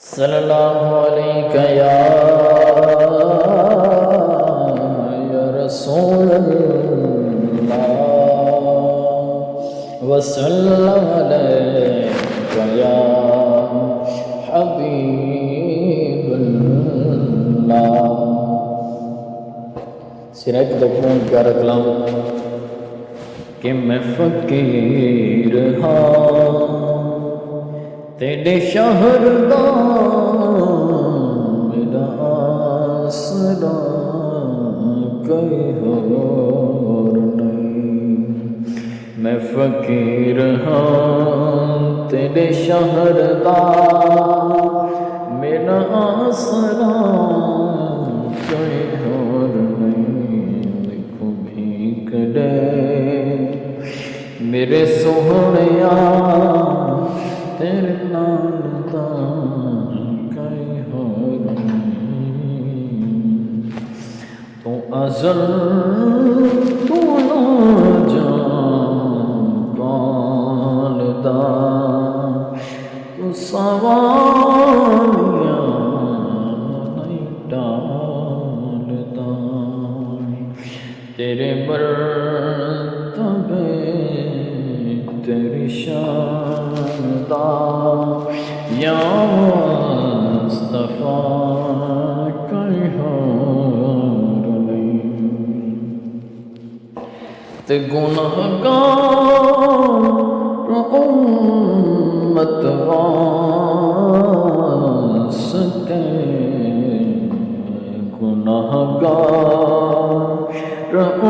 صلی اللہ علیہ یا رسول اللہ وسلم علیک یا حبیب اللہ۔ سرائے کی دکھوں پیارا کلام کہ میں فقیر ہاں تیرے شہر دا میرا آسرا کوئی اور نہیں۔ میں فقیر ہاں تیرے شہر دا میرا آسرا کوئی اور نہیں۔ دیکھو بھیک دے میرے سہنیا تیرے نال دا کوئی اور نہیں۔ تو ازل تو نہ جان دا تو سوالیاں نہیں ٹالدا۔ تیرے مرتبے تیری شان دا یا مصطفیٰ کوئی اور نہیں۔ تے گنہگار امت واسطے گنہگار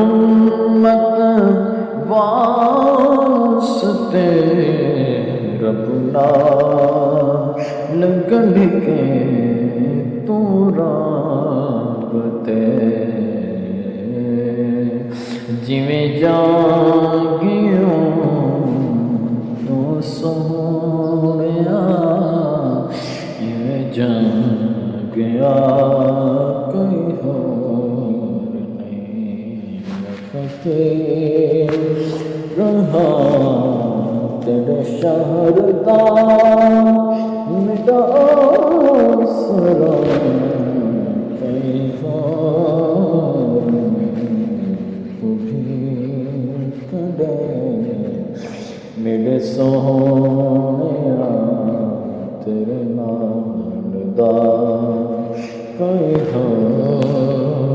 امت واسطے رب نال گڑھ کے تو رابطے جویں جاگیوں تو سونیا یہ جاگیا کوئی اور نہیں۔ میں فقیر رہا تیرے شہر دا میرا آسرا کوئی اور نہیں۔ بھیک دے میرے سہنیا تیرے نال دا کوئی اور